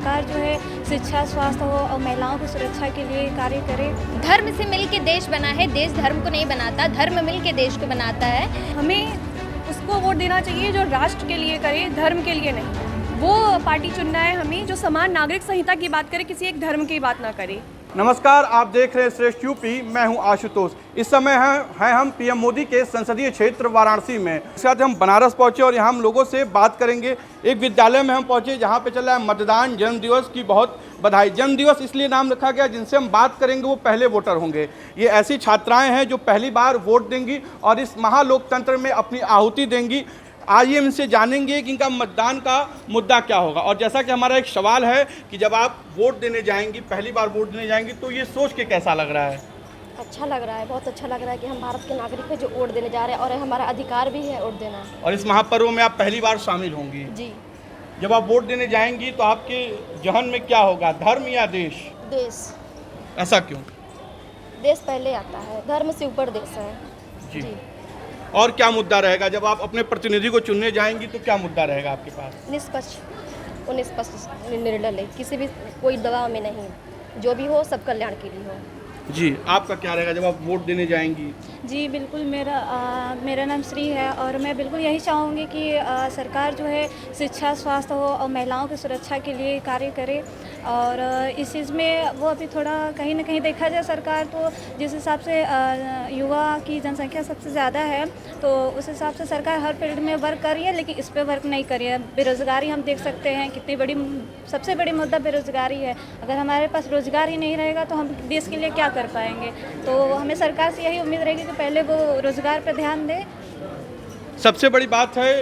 सरकार जो है शिक्षा, स्वास्थ्य हो और महिलाओं की सुरक्षा के लिए कार्य करे। धर्म से मिल के देश बना है, देश धर्म को नहीं बनाता, धर्म मिल के देश को बनाता है। हमें उसको वोट देना चाहिए जो राष्ट्र के लिए करे, धर्म के लिए नहीं। वो पार्टी चुनना है हमें जो समान नागरिक संहिता की बात करे, किसी एक धर्म की बात ना करे। नमस्कार, आप देख रहे हैं श्रेष्ठ यूपी। मैं हूं आशुतोष। इस समय हैं हम पीएम मोदी के संसदीय क्षेत्र वाराणसी में। इसके साथ हम बनारस पहुंचे और यहां हम लोगों से बात करेंगे। एक विद्यालय में हम पहुंचे जहां पे चल रहा है मतदान। जन्मदिवस की बहुत बधाई। जन्मदिवस इसलिए नाम रखा गया, जिनसे हम बात करेंगे वो पहले वोटर होंगे। ये ऐसी छात्राएं हैं जो पहली बार वोट देंगी और इस महालोकतंत्र में अपनी आहुति देंगी। आइए इनसे जानेंगे कि इनका मतदान का मुद्दा क्या होगा। और जैसा कि हमारा एक सवाल है कि जब आप वोट देने जाएंगी, पहली बार वोट देने जाएंगी, तो ये सोच के कैसा लग रहा है? अच्छा लग रहा है, बहुत अच्छा लग रहा है कि हम भारत के नागरिक पे जो वोट देने जा रहे हैं और हमारा अधिकार भी है वोट देना। और इस महापर्व में आप पहली बार शामिल होंगी। जी। जब आप वोट देने जाएंगी तो आपके जहन में क्या होगा, धर्म या देश? देश। ऐसा क्यों? देश पहले आता है, धर्म से ऊपर देश है। जी। और क्या मुद्दा रहेगा जब आप अपने प्रतिनिधि को चुनने जाएंगी, तो क्या मुद्दा रहेगा आपके पास? निष्पक्ष निर्णय ले, किसी भी कोई दबाव में नहीं, जो भी हो सब कल्याण के लिए हो। जी, आपका क्या रहेगा जब आप वोट देने जाएंगी? जी बिल्कुल, मेरा नाम श्री है और मैं बिल्कुल यही चाहूँगी कि सरकार जो है शिक्षा, स्वास्थ्य हो और महिलाओं की सुरक्षा के लिए कार्य करे। और इस चीज़ में वो अभी थोड़ा कहीं ना कहीं देखा जाए, सरकार तो जिस हिसाब से युवा की जनसंख्या सबसे ज़्यादा है, तो उस हिसाब से सरकार हर फील्ड में वर्क कर रही है, लेकिन इस पर वर्क नहीं कर रही है। बेरोज़गारी हम देख सकते हैं कितनी बड़ी, सबसे बड़ी मुद्दा बेरोज़गारी है। अगर हमारे पास रोज़गार ही नहीं रहेगा तो हम देश के लिए क्या कर पाएंगे। तो हमें सरकार से यही उम्मीद रहेगी कि पहले वो रोज़गार पर ध्यान दे। सबसे बड़ी बात है,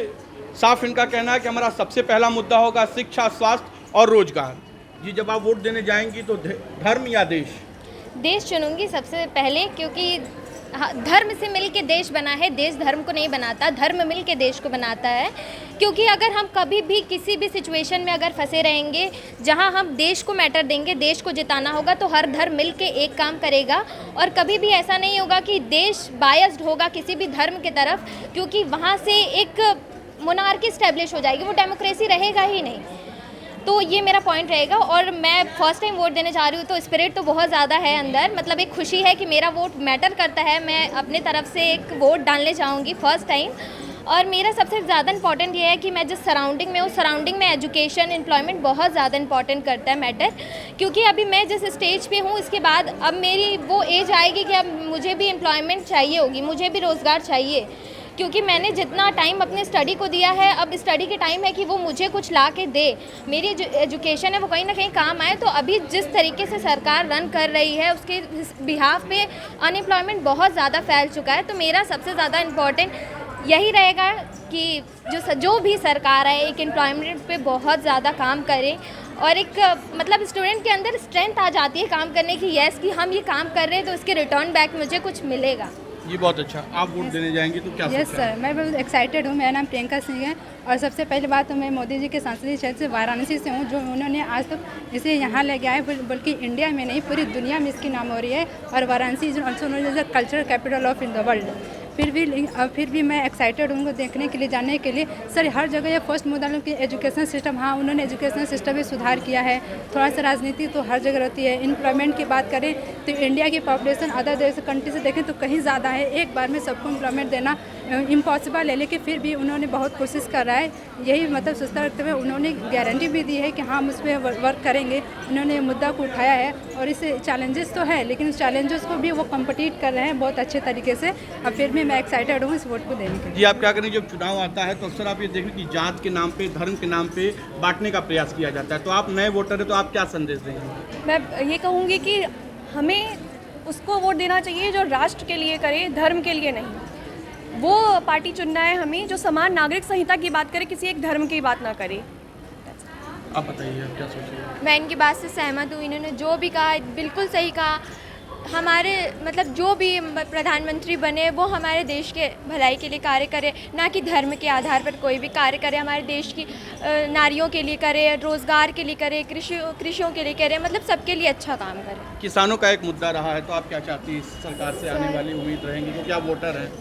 साफ इनका कहना है कि हमारा सबसे पहला मुद्दा होगा शिक्षा, स्वास्थ्य और रोजगार। जी, जब आप वोट देने जाएंगी तो धर्म या देश? देश चुनूंगी सबसे पहले, क्योंकि धर्म से मिल के देश बना है, देश धर्म को नहीं बनाता, धर्म मिल के देश को बनाता है। क्योंकि अगर हम कभी भी किसी भी सिचुएशन में अगर फंसे रहेंगे, जहां हम देश को मैटर देंगे, देश को जिताना होगा, तो हर धर्म मिल के एक काम करेगा। और कभी भी ऐसा नहीं होगा कि देश बायस्ड होगा किसी भी धर्म की तरफ, क्योंकि वहाँ से एक मोनार्की स्टैब्लिश हो जाएगी, वो डेमोक्रेसी रहेगा ही नहीं। तो ये मेरा पॉइंट रहेगा। और मैं फर्स्ट टाइम वोट देने जा रही हूँ, तो स्पिरिट तो बहुत ज़्यादा है अंदर, मतलब एक खुशी है कि मेरा वोट मैटर करता है। मैं अपने तरफ से एक वोट डालने चाहूँगी फर्स्ट टाइम। और मेरा सबसे ज़्यादा इंपॉर्टेंट ये है कि मैं जिस सराउंडिंग में, उस सराउंडिंग में एजुकेशन, एम्प्लॉयमेंट बहुत ज़्यादा इंपॉर्टेंट करता है मैटर। क्योंकि अभी मैं जिस स्टेज पे हूँ, इसके बाद अब मेरी वो एज आएगी कि अब मुझे भी एम्प्लॉयमेंट चाहिए होगी, मुझे भी रोज़गार चाहिए। क्योंकि मैंने जितना टाइम अपने स्टडी को दिया है, अब स्टडी के टाइम है कि वो मुझे कुछ ला के दे, मेरी जो एजुकेशन है वो कहीं ना कहीं काम आए। तो अभी जिस तरीके से सरकार रन कर रही है, उसके बिहाफ पे अनएम्प्लॉयमेंट बहुत ज़्यादा फैल चुका है। तो मेरा सबसे ज़्यादा इम्पॉर्टेंट यही रहेगा कि जो भी सरकार है, एक एम्प्लॉयमेंट पे बहुत ज़्यादा काम करें। और एक मतलब स्टूडेंट के अंदर स्ट्रेंथ आ जाती है काम करने की, यस कि हम ये काम कर रहे हैं तो इसके रिटर्न बैक मुझे कुछ मिलेगा। ये बहुत अच्छा। आप वोट देने जाएंगी तो क्या? यस सर, मैं बहुत एक्साइटेड हूँ। मेरा नाम प्रियंका सिंह है और सबसे पहली बात तो मैं मोदी जी के संसदीय क्षेत्र से वाराणसी से हूँ, जो उन्होंने आज तक इसे यहाँ ले गया है, बल्कि इंडिया में नहीं पूरी दुनिया में इसकी नाम हो रही है। और Varanasi is also known as the cultural capital of in the world. फिर भी मैं एक्साइटेड हूँ देखने के लिए, जानने के लिए। सर, हर जगह ये फर्स्ट मुद्दा कि एजुकेशन सिस्टम, हाँ उन्होंने एजुकेशन सिस्टम में सुधार किया है। थोड़ा सा राजनीति तो हर जगह रहती है। एम्प्लॉयमेंट की बात करें तो इंडिया की पॉपुलेशन अदर देश कंट्री से देखें तो कहीं ज़्यादा है। एक बार में सबको एम्प्लॉयमेंट देना इम्पॉसिबल है, लेकिन फिर भी उन्होंने बहुत कोशिश कर रहा है। यही मतलब सोचता रखते हुए उन्होंने गारंटी भी दी है कि हम उस पर वर्क करेंगे। उन्होंने मुद्दा को उठाया है और इससे चैलेंजेस तो है, लेकिन उस चैलेंजेस को भी वो कम्पीट कर रहे हैं बहुत अच्छे तरीके से। अब फिर भी मैं एक्साइटेड हूँ इस वोट को देने के लिए। जी, आप क्या करें, जब चुनाव आता है तो अक्सर आप ये देखें कि जात के नाम पे, धर्म के नाम पे बांटने का प्रयास किया जाता है। तो आप नए वोटर हैं, तो आप क्या संदेश देंगे? मैं ये कहूँगी कि हमें उसको वोट देना चाहिए जो राष्ट्र के लिए करे, धर्म के लिए नहीं। वो पार्टी चुनना है हमें जो समान नागरिक संहिता की बात करे, किसी एक धर्म की बात ना करे। आप बताइए, आप क्या सोचिए? मैं इनकी बात से सहमत हूँ। इन्होंने जो भी कहा बिल्कुल सही कहा। हमारे मतलब जो भी प्रधानमंत्री बने वो हमारे देश के भलाई के लिए कार्य करे, ना कि धर्म के आधार पर कोई भी कार्य करे। हमारे देश की नारियों के लिए करे, रोज़गार के लिए करे, कृषियों के लिए करे, मतलब सबके लिए अच्छा काम करे। किसानों का एक मुद्दा रहा है, तो आप क्या चाहती हैं इस सरकार से आने वाली उम्मीद रहेंगी, क्योंकि आप वोटर हैं?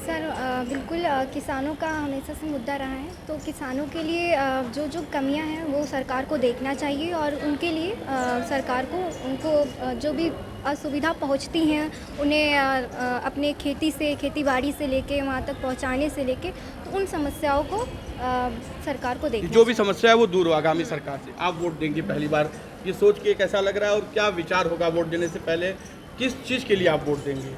सर बिल्कुल किसानों का हमेशा से मुद्दा रहा है, तो किसानों के लिए जो जो कमियां हैं वो सरकार को देखना चाहिए और उनके लिए सरकार को उनको जो भी असुविधा पहुंचती हैं उन्हें अपने खेती बाड़ी से लेके वहाँ तक पहुंचाने से लेके, तो उन समस्याओं को सरकार को देखना जो भी समस्या है वो दूर हो आगामी सरकार से। आप वोट देंगे पहली बार, ये सोच के कैसा लग रहा है और क्या विचार होगा वोट देने से पहले, किस चीज़ के लिए आप वोट देंगे?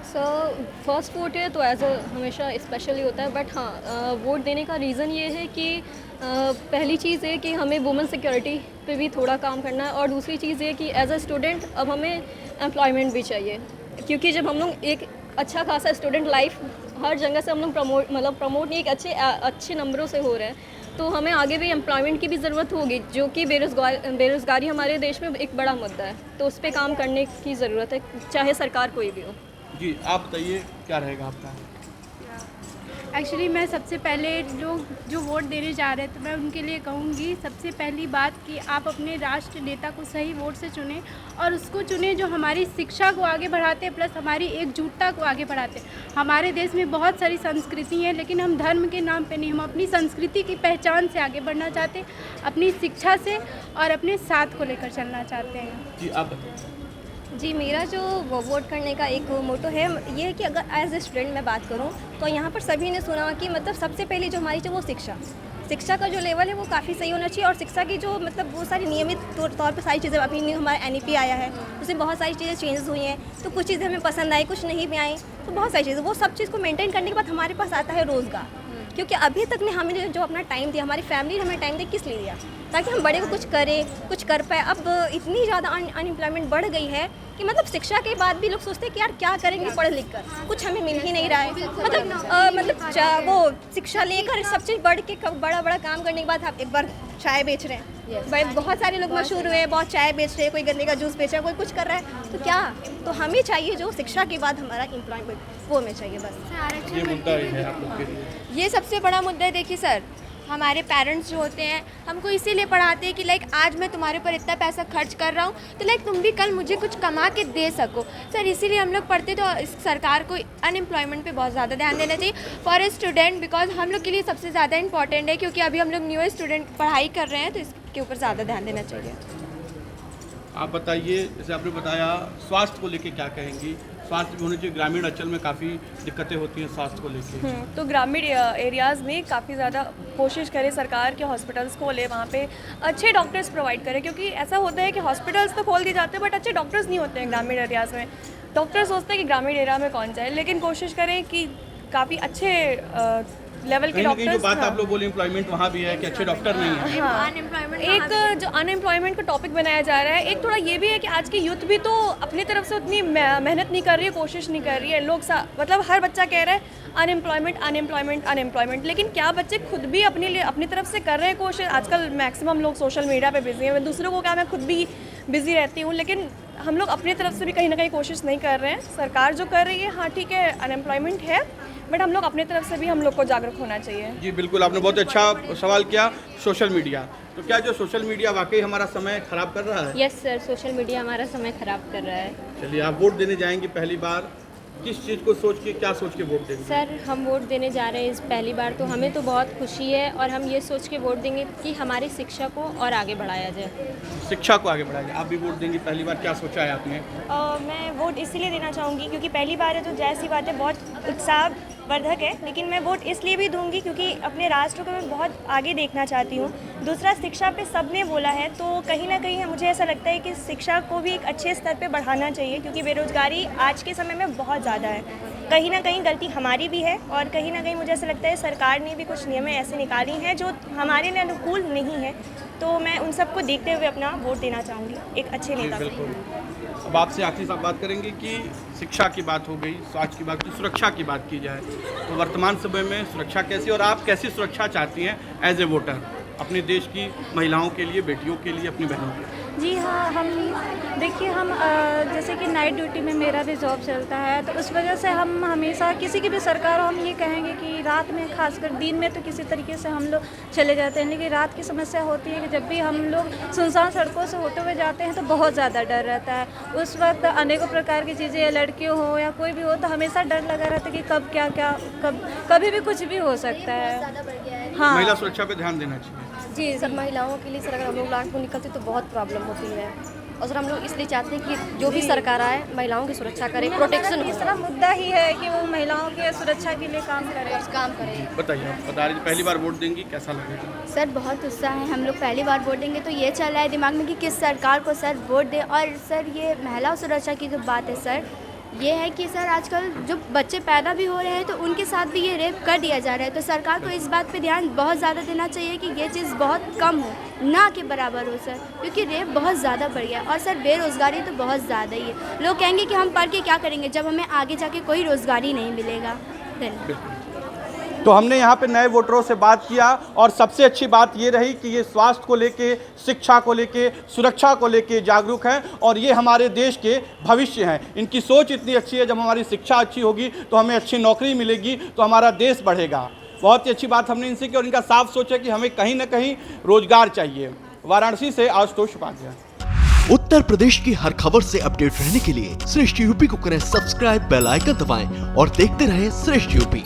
सर फर्स्ट वोट है तो एज अ हमेशा स्पेशली होता है, बट हाँ वोट देने का रीज़न ये है कि पहली चीज़ है कि हमें वुमेन सिक्योरिटी पे भी थोड़ा काम करना है, और दूसरी चीज़ ये कि एज अ स्टूडेंट अब हमें एम्प्लॉयमेंट भी चाहिए, क्योंकि जब हम लोग एक अच्छा खासा स्टूडेंट लाइफ हर जगह से हम लोग प्रमोट नहीं एक अच्छे नंबरों से हो रहे हैं, तो हमें आगे भी एम्प्लॉयमेंट की भी ज़रूरत होगी, जो कि बेरोज़गारी हमारे देश में एक बड़ा मुद्दा है, तो उस पर काम करने की ज़रूरत है, चाहे सरकार कोई भी हो। जी आप बताइए क्या रहेगा आपका? एक्चुअली मैं सबसे पहले लोग जो वोट देने जा रहे हैं तो मैं उनके लिए कहूँगी सबसे पहली बात कि आप अपने राष्ट्र नेता को सही वोट से चुनें, और उसको चुनें जो हमारी शिक्षा को आगे बढ़ाते हैं प्लस हमारी एकजुटता को आगे बढ़ाते हैं। हमारे देश में बहुत सारी संस्कृति हैं, लेकिन हम धर्म के नाम पे नहीं, हम अपनी संस्कृति की पहचान से आगे बढ़ना चाहते हैं, अपनी शिक्षा से और अपने साथ को लेकर चलना चाहते हैं। जी आप बताइए। जी मेरा जो वोट करने का एक मोटो है ये है कि अगर एज ए स्टूडेंट मैं बात करूं तो यहाँ पर सभी ने सुना कि मतलब सबसे पहले जो हमारी जो वो शिक्षा का जो लेवल है वो काफ़ी सही होना चाहिए, और शिक्षा की जो मतलब वो सारी नियमित तौर पे सारी चीज़ें, अभी हमारा NEP आया है उसमें बहुत सारी चीज़ें चेंजेस हुई हैं, तो कुछ चीज़ें हमें पसंद आई, कुछ नहीं भी आई, तो बहुत सारी चीज़ें वो सब चीज़ को मेंटेन करने के बाद हमारे पास आता है रोज़गार, क्योंकि अभी तक ने हमें जो अपना टाइम दिया, हमारी फैमिली ने हमें टाइम दिया, किस लिए दिया? ताकि हम बड़े को कुछ करें, कुछ कर पाए। अब इतनी ज़्यादा अनएम्प्लॉयमेंट बढ़ गई है कि मतलब शिक्षा के बाद भी लोग सोचते हैं कि यार क्या करेंगे पढ़ लिख कर, कुछ हमें मिल ही नहीं रहा है, मतलब वो शिक्षा लेकर सब चीज़ बढ़ के बड़ा काम करने के बाद आप एक बार चाय बेच रहे हैं, भाई बहुत सारे लोग मशहूर हुए हैं, बहुत चाय बेच रहे हैं, कोई गन्ने का जूस बेच रहा है, कोई कुछ कर रहा है, तो क्या? तो हमें चाहिए जो शिक्षा के बाद हमारा एम्प्लॉयमेंट वो हमें चाहिए बस। ये मुद्दा है आप लोग के लिए? ये सबसे बड़ा मुद्दा है। देखिए सर, हमारे पेरेंट्स जो होते हैं हमको इसीलिए पढ़ाते हैं कि लाइक आज मैं तुम्हारे ऊपर इतना पैसा खर्च कर रहा हूँ तो लाइक तुम भी कल मुझे कुछ कमा के दे सको। सर इसीलिए हम लोग पढ़ते, तो इस सरकार को अनएम्प्लॉयमेंट पे बहुत ज़्यादा ध्यान देना चाहिए फॉर ए स्टूडेंट, बिकॉज हम लोग के लिए सबसे ज़्यादा इंपॉर्टेंट है, क्योंकि अभी हम लोग न्यू स्टूडेंट पढ़ाई कर रहे हैं, तो इसके ऊपर ज़्यादा ध्यान देना चाहिए। आप बताइए, जैसे आपने बताया स्वास्थ्य को लेके क्या कहेंगी? स्वास्थ्य भी होने चाहिए, ग्रामीण अंचल में काफ़ी दिक्कतें होती हैं स्वास्थ्य को लेके। तो ग्रामीण एरियाज़ में काफ़ी ज़्यादा कोशिश करें सरकार के हॉस्पिटल्स खोले, वहाँ पे अच्छे डॉक्टर्स प्रोवाइड करें, क्योंकि ऐसा होता है कि हॉस्पिटल्स तो खोल दिए जाते हैं बट अच्छे डॉक्टर्स नहीं होते हैं ग्रामीण एरियाज़ में। डॉक्टर सोचते हैं कि ग्रामीण एरिया में कौन जाए, लेकिन कोशिश करें कि काफ़ी अच्छे लेवल के डॉक्टर्स। जो बात आप लोग बोले एम्प्लॉयमेंट वहाँ भी है कि अच्छे डॉक्टर नहीं है। हाँ, एक जो अनएम्प्लॉयमेंट का टॉपिक बनाया जा रहा है, एक थोड़ा ये भी है कि आज की यूथ भी तो अपनी तरफ से उतनी मेहनत नहीं कर रही है, कोशिश नहीं कर रही है। लोग मतलब हर बच्चा कह रहा है अनएम्प्लॉयमेंट, लेकिन क्या बच्चे खुद भी अपनी तरफ से कर रहे हैं कोशिश? आजकल मैक्सिमम लोग सोशल मीडिया पे बिजी हैं, दूसरों को क्या, मैं खुद भी बिजी रहती हूँ, लेकिन हम लोग अपनी तरफ से भी कहीं ना कहीं कोशिश नहीं कर रहे हैं। सरकार जो कर रही है, हाँ ठीक है अनएम्प्लॉयमेंट है, बट हम लोग अपनी तरफ से भी हम लोग को जागरूक होना चाहिए। जी बिल्कुल, आपने बहुत अच्छा सवाल किया। सोशल मीडिया, तो क्या जो सोशल मीडिया वाकई हमारा समय खराब कर रहा है? यस सर, सोशल मीडिया हमारा समय खराब कर रहा है। चलिए, आप वोट देने जाएंगे पहली बार, किस चीज़ को सोच के, क्या सोच के वोट देंगे? सर हम वोट देने जा रहे हैं इस पहली बार, तो हमें तो बहुत खुशी है, और हम ये सोच के वोट देंगे कि हमारी शिक्षा को और आगे बढ़ाया जाए। शिक्षा को आगे बढ़ाया जाए। आप भी वोट देंगे पहली बार, क्या सोचा है आपने? मैं वोट इसीलिए देना चाहूँगी क्योंकि पहली बार है, तो जैसी बात है बहुत उत्साहवर्धक है, लेकिन मैं वोट इसलिए भी दूंगी क्योंकि अपने राष्ट्र को मैं बहुत आगे देखना चाहती हूँ। दूसरा, शिक्षा पे सबने बोला है, तो कहीं ना कहीं मुझे ऐसा लगता है कि शिक्षा को भी एक अच्छे स्तर पे बढ़ाना चाहिए, क्योंकि बेरोज़गारी आज के समय में बहुत ज़्यादा है। कहीं ना कहीं गलती हमारी भी है, और कहीं ना कहीं मुझे ऐसा लगता है सरकार ने भी कुछ नियम ऐसे निकाली हैं जो हमारे लिए अनुकूल नहीं है, तो मैं उन सबको देखते हुए अपना वोट देना चाहूँगी एक अच्छे नेता को। अब आपसे आखिरी साहब बात करेंगे कि शिक्षा की बात हो गई, स्वास्थ्य की बात की, सुरक्षा की बात की जाए तो वर्तमान समय में सुरक्षा कैसी, और आप कैसी सुरक्षा चाहती हैं एज ए वोटर? अपने देश की महिलाओं के लिए, बेटियों के लिए, अपनी बहनों के लिए? जी हाँ, हम देखिए हम जैसे कि नाइट ड्यूटी में मेरा भी जॉब चलता है, तो उस वजह से हम हमेशा किसी की भी सरकार हो, हम ये कहेंगे कि रात में खासकर, दिन में तो किसी तरीके से हम लोग चले जाते हैं, लेकिन रात की समस्या होती है कि जब भी हम लोग सुनसान सड़कों से होते हुए जाते हैं तो बहुत ज़्यादा डर रहता है। उस वक्त अनेकों प्रकार की चीज़ें, लड़कियों हो या कोई भी हो, तो हमेशा डर लगा रहता है कि कब क्या क्या कभी भी कुछ भी हो सकता है। हाँ, महिला सुरक्षा पे ध्यान देना चाहिए। जी सर, महिलाओं के लिए सर अगर हम लोग रात को निकलते तो बहुत प्रॉब्लम होती है, और सर हम लोग इसलिए चाहते हैं कि जो भी सरकार आए महिलाओं की सुरक्षा करे, प्रोटेक्शन तीसरा मुद्दा ही है कि वो महिलाओं की सुरक्षा के लिए काम करे। बताइए, आप बता रही थी पहली बार वोट देंगी, कैसा लगेगा? सर बहुत उत्साह है, हम लोग पहली बार वोट देंगे तो ये चल रहा है दिमाग में कि किस सरकार को सर वोट दे। और सर ये महिला सुरक्षा की जो बात है सर, ये है कि सर आजकल जो बच्चे पैदा भी हो रहे हैं तो उनके साथ भी ये रेप कर दिया जा रहा है, तो सरकार को इस बात पे ध्यान बहुत ज़्यादा देना चाहिए कि ये चीज़ बहुत कम हो, ना के बराबर हो सर, क्योंकि रेप बहुत ज़्यादा बढ़ गया है। और सर बेरोज़गारी तो बहुत ज़्यादा ही है। लोग कहेंगे कि हम पढ़ के क्या करेंगे जब हमें आगे जाके कोई रोज़गारी नहीं मिलेगा। धन्यवाद। तो हमने यहाँ पे नए वोटरों से बात किया और सबसे अच्छी बात ये रही कि ये स्वास्थ्य को लेके, शिक्षा को लेके, सुरक्षा को लेके जागरूक हैं और ये हमारे देश के भविष्य हैं। इनकी सोच इतनी अच्छी है, जब हमारी शिक्षा अच्छी होगी तो हमें अच्छी नौकरी मिलेगी तो हमारा देश बढ़ेगा। बहुत ही अच्छी बात हमने इनसे की और इनका साफ सोच है कि हमें कहीं ना कहीं रोजगार चाहिए। वाराणसी से आशुतोष उपाध्याय। उत्तर प्रदेश की हर खबर से अपडेट रहने के लिए श्रेष्ठ यूपी को करें सब्सक्राइब, बेल आइकन दबाएं और देखते रहें श्रेष्ठ यूपी।